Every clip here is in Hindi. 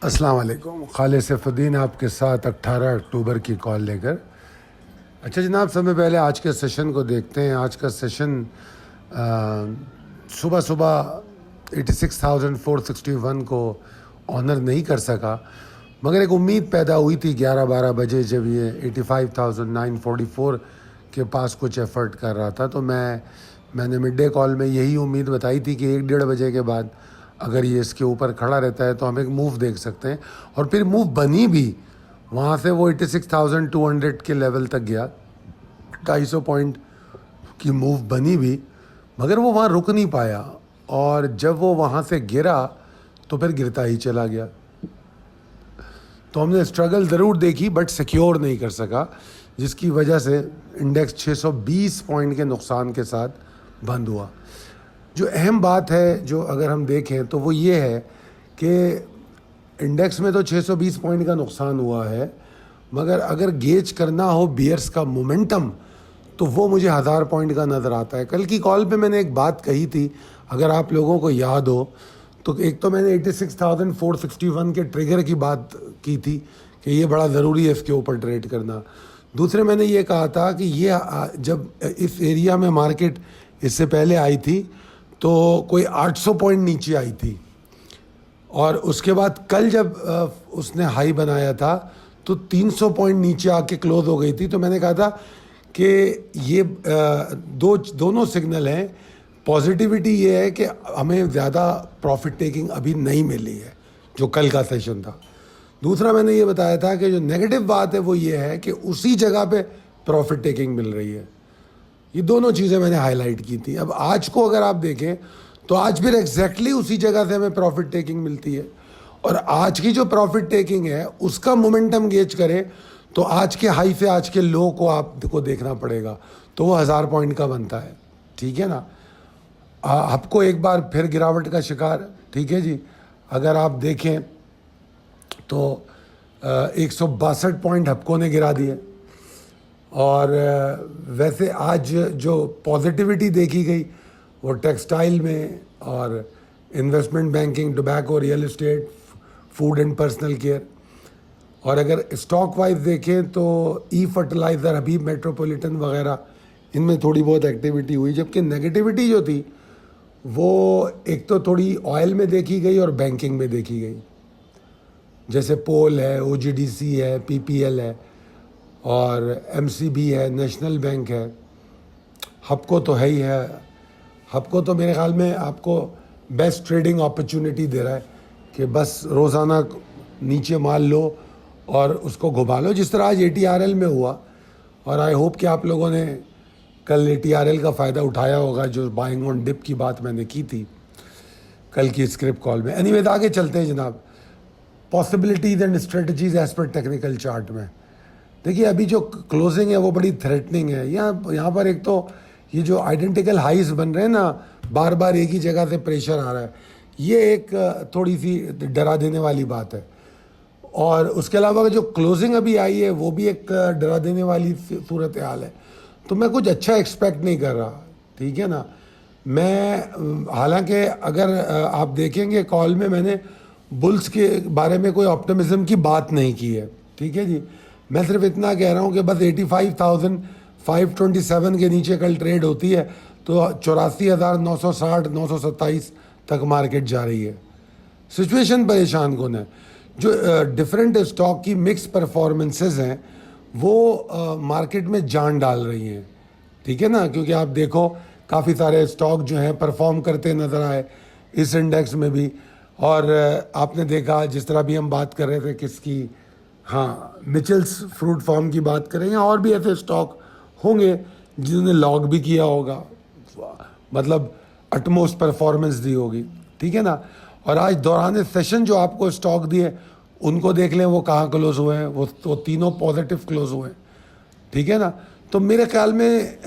अस्सलाम वालेकुम। खालिद सैफुद्दीन आपके साथ 18 अक्टूबर की कॉल लेकर। अच्छा जनाब, सबसे पहले आज के सेशन को देखते हैं। आज का सेशन सुबह सुबह 86,461 को ऑनर नहीं कर सका, मगर एक उम्मीद पैदा हुई थी 11-12 बजे जब ये 85,944 के पास कुछ एफर्ट कर रहा था। तो मैंने मिड डे कॉल में यही उम्मीद बताई थी कि 1-1.5 बजे के बाद अगर ये इसके ऊपर खड़ा रहता है तो हम एक मूव देख सकते हैं। और फिर मूव बनी भी, वहाँ से वो 86,200 के लेवल तक गया। 250 पॉइंट की मूव बनी भी, मगर वो वहाँ रुक नहीं पाया, और जब वो वहाँ से गिरा तो फिर गिरता ही चला गया। तो हमने स्ट्रगल ज़रूर देखी बट सिक्योर नहीं कर सका, जिसकी वजह से इंडेक्स 620 पॉइंट के नुकसान के साथ बंद हुआ। जो अहम बात है जो अगर हम देखें तो वो ये है कि इंडेक्स में तो 620 पॉइंट का नुकसान हुआ है, मगर अगर गेज करना हो बियर्स का मोमेंटम तो वो मुझे 1000 पॉइंट का नज़र आता है। कल की कॉल पे मैंने एक बात कही थी, अगर आप लोगों को याद हो तो एक तो मैंने 86,461 के ट्रिगर की बात की थी कि ये बड़ा ज़रूरी है इसके ऊपर ट्रेड करना। दूसरे मैंने ये कहा था कि ये जब इस एरिया में मार्केट इससे पहले आई थी तो कोई 800 पॉइंट नीचे आई थी, और उसके बाद कल जब उसने हाई बनाया था तो 300 पॉइंट नीचे आके क्लोज हो गई थी। तो मैंने कहा था कि ये दोनों सिग्नल हैं। पॉजिटिविटी ये है कि हमें ज़्यादा प्रॉफिट टेकिंग अभी नहीं मिली है, जो कल का सेशन था। दूसरा मैंने ये बताया था कि जो नेगेटिव बात है वो ये है कि उसी जगह पे प्रॉफिट टेकिंग मिल रही है। ये दोनों चीज़ें मैंने हाईलाइट की थी। अब आज को अगर आप देखें तो आज फिर एग्जैक्टली उसी जगह से हमें प्रॉफिट टेकिंग मिलती है, और आज की जो प्रॉफिट टेकिंग है उसका मोमेंटम गेज करें तो आज के हाई से आज के लो को आपको देखना पड़ेगा, तो वो 1000 पॉइंट का बनता है। ठीक है ना। आपको एक बार फिर गिरावट का शिकार, ठीक है जी। अगर आप देखें तो 162 पॉइंट हपको ने गिरा दिए, और वैसे आज जो पॉजिटिविटी देखी गई वो टेक्सटाइल में और investment banking, tobacco, real estate, food and personal care. और अगर स्टॉक वाइज देखें तो ई फर्टिलाइज़र, हबीब मेट्रोपॉलिटन वगैरह, इनमें थोड़ी बहुत एक्टिविटी हुई। जबकि नेगेटिविटी जो थी वो एक तो थोड़ी ऑयल में देखी गई और बैंकिंग में देखी गई, जैसे पोल है, ओजीडीसी है, पीपीएल है, और एमसीबी है, नेशनल बैंक है। हपको तो है ही है। हपको तो मेरे ख्याल में आपको बेस्ट ट्रेडिंग अपॉर्चुनिटी दे रहा है कि बस रोज़ाना नीचे माल लो और उसको घुमा लो, जिस तरह आज एटीआरएल में हुआ। और आई होप कि आप लोगों ने कल एटीआरएल का फ़ायदा उठाया होगा, जो बाइंग ऑन डिप की बात मैंने की थी कल की स्क्रिप्ट कॉल में। एनीवेज आगे चलते हैं जनाब। पॉसिबिलिटीज़ एंड स्ट्रेटजीज एज पर टेक्निकल चार्ट में देखिए, अभी जो क्लोजिंग है वो बड़ी थ्रेटनिंग है। यहाँ पर एक तो ये जो आइडेंटिकल हाइज बन रहे हैं ना, बार बार एक ही जगह से प्रेशर आ रहा है, ये एक थोड़ी सी डरा देने वाली बात है। और उसके अलावा जो क्लोजिंग अभी आई है वो भी एक डरा देने वाली सूरत हाल है। तो मैं कुछ अच्छा एक्सपेक्ट नहीं कर रहा, ठीक है ना। मैं हालांकि अगर आप देखेंगे कॉल में मैंने बुल्स के बारे में कोई ऑप्टिमिज्म की बात नहीं की है, ठीक है जी। मैं सिर्फ इतना कह रहा हूँ कि बस 85,527 के नीचे कल ट्रेड होती है तो 84,960, 927 तक मार्केट जा रही है। सिचुएशन परेशान कौन है। जो डिफरेंट स्टॉक की मिक्स परफॉर्मेंसेस हैं वो मार्केट में जान डाल रही हैं, ठीक है ना। क्योंकि आप देखो काफ़ी सारे स्टॉक जो हैं परफॉर्म करते नज़र आए इस इंडेक्स में भी। और आपने देखा जिस तरह भी हम बात कर रहे थे किसकी, हाँ, मिचेल्स फ्रूट फार्म की बात करेंगे, और भी ऐसे स्टॉक होंगे जिन्होंने लॉग भी किया होगा, मतलब अटमोस्ट परफॉर्मेंस दी होगी, ठीक है ना। और आज दौरान सेशन जो आपको स्टॉक दिए उनको देख लें वो कहाँ क्लोज हुए हैं, वो तीनों पॉजिटिव क्लोज हुए हैं, ठीक है ना। तो मेरे ख्याल में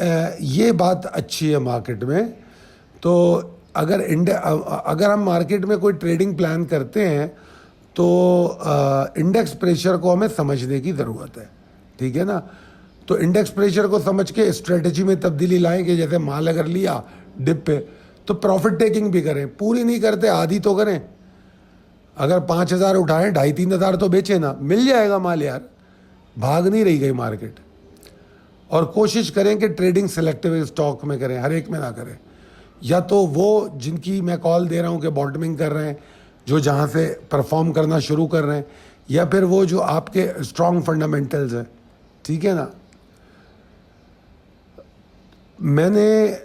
ये बात अच्छी है मार्केट में। तो अगर हम मार्केट में कोई ट्रेडिंग प्लान करते हैं तो इंडेक्स प्रेशर को हमें समझने की ज़रूरत है, ठीक है ना। तो इंडेक्स प्रेशर को समझ के स्ट्रेटजी में तब्दीली लाएं कि जैसे माल अगर लिया डिप पे तो प्रॉफिट टेकिंग भी करें, पूरी नहीं करते आधी तो करें। अगर 5,000 उठाए 2,500-3,000 तो बेचे ना, मिल जाएगा माल यार, भाग नहीं रही गई मार्केट। और कोशिश करें कि ट्रेडिंग सिलेक्टिव स्टॉक में करें, हर एक में ना करें। या तो वो जिनकी मैं कॉल दे रहा हूँ कि बॉटमिंग कर रहे हैं, जो जहाँ से परफॉर्म करना शुरू कर रहे हैं, या फिर वो जो आपके स्ट्रॉन्ग फंडामेंटल्स हैं, ठीक है ना। मैंने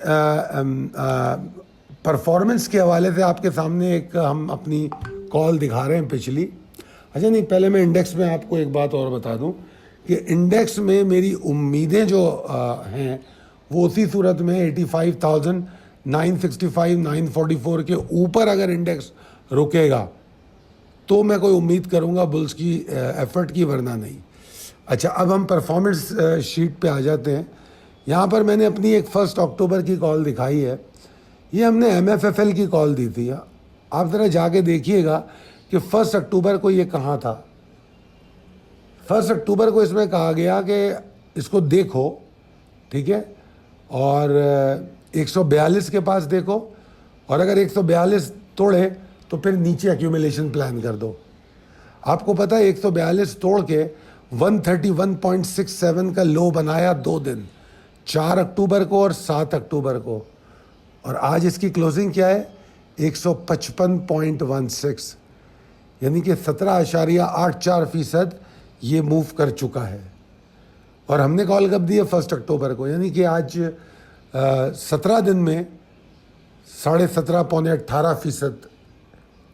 परफॉर्मेंस के हवाले से आपके सामने एक हम अपनी कॉल दिखा रहे हैं पिछली। अच्छा नहीं, पहले मैं इंडेक्स में आपको एक बात और बता दूं कि इंडेक्स में मेरी उम्मीदें जो हैं वो उसी सूरत में 85,965 944 के ऊपर अगर इंडेक्स रुकेगा तो मैं कोई उम्मीद करूंगा बुल्स की एफर्ट की, वरना नहीं। अच्छा, अब हम परफॉर्मेंस शीट पे आ जाते हैं। यहाँ पर मैंने अपनी एक 1 अक्टूबर की कॉल दिखाई है। ये हमने MFFL की कॉल दी थी। आप ज़रा जाके देखिएगा कि 1 अक्टूबर को ये कहाँ था। 1 अक्टूबर को इसमें कहा गया कि इसको देखो, ठीक है, और 142 के पास देखो, और अगर 142 तोड़े तो फिर नीचे एक्यूमुलेशन प्लान कर दो। आपको पता है 142 तोड़ के 131.67 का लो बनाया 2 दिन, 4 अक्टूबर को और 7 अक्टूबर को, और आज इसकी क्लोजिंग क्या है 155.16, यानी कि 17.84% ये मूव कर चुका है। और हमने कॉल कब दी है 1 अक्टूबर को, यानी कि आज 17 दिन में 17.5 पौने 18%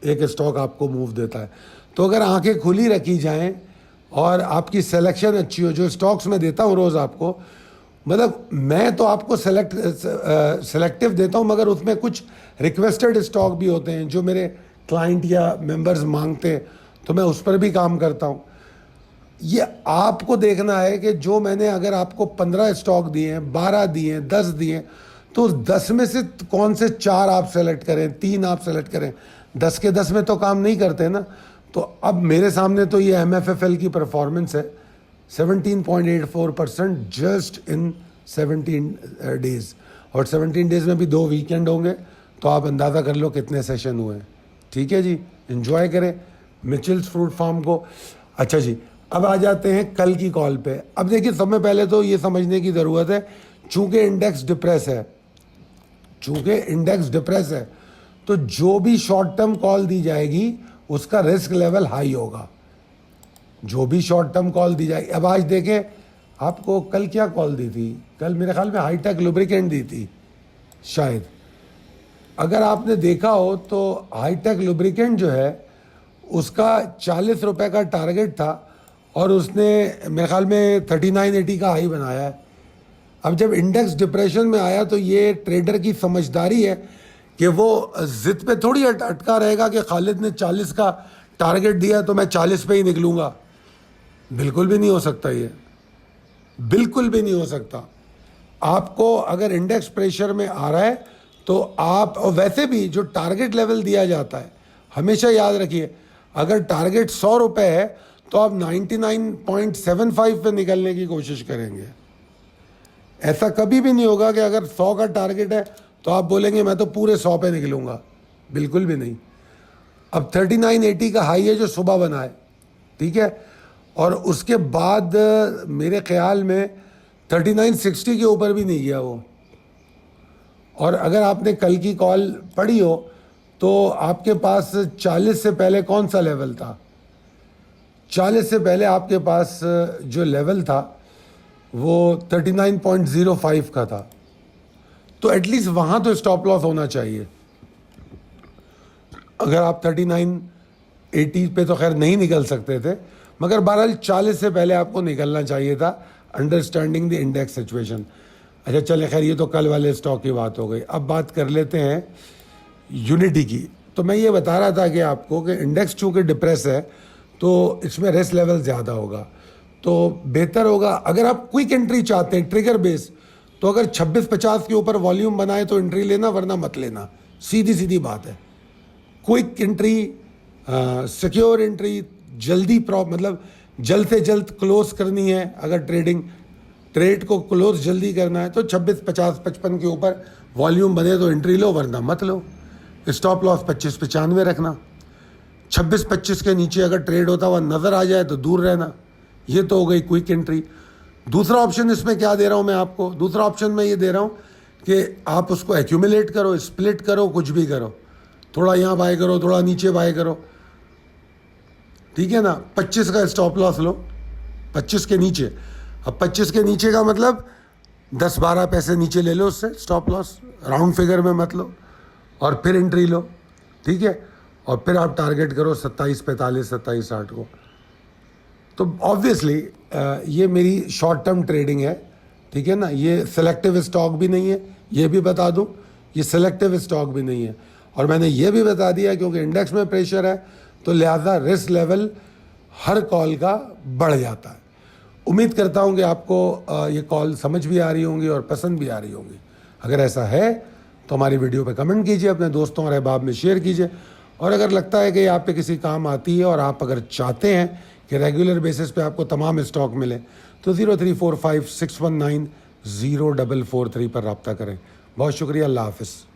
एक स्टॉक आपको मूव देता है। तो अगर आंखें खुली रखी जाएं और आपकी सिलेक्शन अच्छी हो, जो स्टॉक्स मैं देता हूँ रोज़ आपको, मतलब मैं तो आपको सेलेक्टिव देता हूँ, मगर उसमें कुछ रिक्वेस्टेड स्टॉक भी होते हैं जो मेरे क्लाइंट या मेंबर्स मांगते हैं, तो मैं उस पर भी काम करता हूँ। ये आपको देखना है कि जो मैंने अगर आपको 15 स्टॉक दिए हैं, 12 दिए हैं, 10 दिए हैं, तो 10 में से कौन से 4 आप सेलेक्ट करें, 3 आप सेलेक्ट करें। 10 के 10 में तो काम नहीं करते ना। तो अब मेरे सामने तो ये MFFL की परफॉर्मेंस है 17.84% जस्ट इन 17 डेज, और 17 डेज में भी 2 वीकेंड होंगे, तो आप अंदाज़ा कर लो कितने सेशन हुए हैं। ठीक है जी, एंजॉय करें मिचेल्स फ्रूट फार्म को। अच्छा जी, अब आ जाते हैं कल की कॉल पे। अब देखिए, सबसे पहले तो ये समझने की ज़रूरत है, चूंकि इंडेक्स डिप्रेस है, तो जो भी शॉर्ट टर्म कॉल दी जाएगी उसका रिस्क लेवल हाई होगा। जो भी शॉर्ट टर्म कॉल दी जाएगी, अब आज देखें आपको कल क्या कॉल दी थी, कल मेरे ख्याल में हाईटेक लुब्रिकेंट दी थी शायद। अगर आपने देखा हो तो हाईटेक लुब्रिकेंट जो है उसका 40 रुपये का टारगेट था, और उसने मेरे ख्याल में 3980 का हाई बनाया है। अब जब इंडेक्स डिप्रेशन में आया तो ये ट्रेडर की समझदारी है कि वो जिद पे थोड़ी अटका रहेगा कि खालिद ने 40 का टारगेट दिया तो मैं 40 पे ही निकलूँगा। बिल्कुल भी नहीं हो सकता, ये बिल्कुल भी नहीं हो सकता। आपको अगर इंडेक्स प्रेशर में आ रहा है तो आप, और वैसे भी जो टारगेट लेवल दिया जाता है, हमेशा याद रखिए, अगर टारगेट 100 रुपये है तो आप 99.75 पे निकलने की कोशिश करेंगे। ऐसा कभी भी नहीं होगा कि अगर 100 का टारगेट है तो आप बोलेंगे मैं तो पूरे 100 पे निकलूंगा, बिल्कुल भी नहीं। अब 3980 का हाई है जो सुबह बना है, ठीक है, और उसके बाद मेरे ख्याल में 3960 के ऊपर भी नहीं गया वो। और अगर आपने कल की कॉल पढ़ी हो तो आपके पास 40 से पहले कौन सा लेवल था, 40 से पहले आपके पास जो लेवल था वो 39.05 का था, तो एटलीस्ट वहाँ तो स्टॉप लॉस होना चाहिए। अगर आप 3980 पे तो खैर नहीं निकल सकते थे, मगर बहरहाल 40 से पहले आपको निकलना चाहिए था, अंडरस्टैंडिंग द इंडेक्स सिचुएशन। अच्छा चले, खैर ये तो कल वाले स्टॉक की बात हो गई। अब बात कर लेते हैं यूनिटी की। तो मैं ये बता रहा था कि आपको कि इंडेक्स चूँकि डिप्रेस है तो इसमें रिस्क लेवल ज़्यादा होगा, तो बेहतर होगा अगर आप क्विक एंट्री चाहते हैं ट्रिगर बेस, तो अगर 2650 के ऊपर वॉल्यूम बनाए तो एंट्री लेना, वरना मत लेना। सीधी सीधी बात है। क्विक एंट्री, सिक्योर एंट्री, जल्दी मतलब जल्द से जल्द क्लोज करनी है। अगर ट्रेड को क्लोज जल्दी करना है तो 2650-55 के ऊपर वॉल्यूम बने तो एंट्री लो, वरना मत लो। स्टॉप लॉस 2595 रखना। 26-25 के नीचे अगर ट्रेड होता हुआ नज़र आ जाए तो दूर रहना। ये तो हो गई क्विक एंट्री। दूसरा ऑप्शन इसमें क्या दे रहा हूँ मैं आपको, दूसरा ऑप्शन मैं ये दे रहा हूँ कि आप उसको एक्यूमुलेट करो, स्प्लिट करो, कुछ भी करो, थोड़ा यहाँ बाय करो, थोड़ा नीचे बाय करो, ठीक है ना। 25 का स्टॉप लॉस लो, 25 के नीचे। अब 25 के नीचे का मतलब 10-12 पैसे नीचे ले लो उससे स्टॉप लॉस, राउंड फिगर में मत लो, और फिर एंट्री लो, ठीक है। और फिर आप टारगेट करो 27-45, 27-60 को। तो ऑब्वियसली ये मेरी शॉर्ट टर्म ट्रेडिंग है, ठीक है ना। ये सेलेक्टिव स्टॉक भी नहीं है, ये भी बता दूं, ये सेलेक्टिव स्टॉक भी नहीं है। और मैंने ये भी बता दिया क्योंकि इंडेक्स में प्रेशर है तो लिहाजा रिस्क लेवल हर कॉल का बढ़ जाता है। उम्मीद करता हूं कि आपको ये कॉल समझ भी आ रही होंगी और पसंद भी आ रही होंगी। अगर ऐसा है तो हमारी वीडियो पे कमेंट कीजिए, अपने दोस्तों और अहबाब में शेयर कीजिए। और अगर लगता है कि ये आप पे किसी काम आती है और आप अगर चाहते हैं कि रेगुलर बेसिस पे आपको तमाम स्टॉक मिले तो 0345619043 पर रब्ता करें। बहुत शुक्रिया, अल्लाह हाफिज़।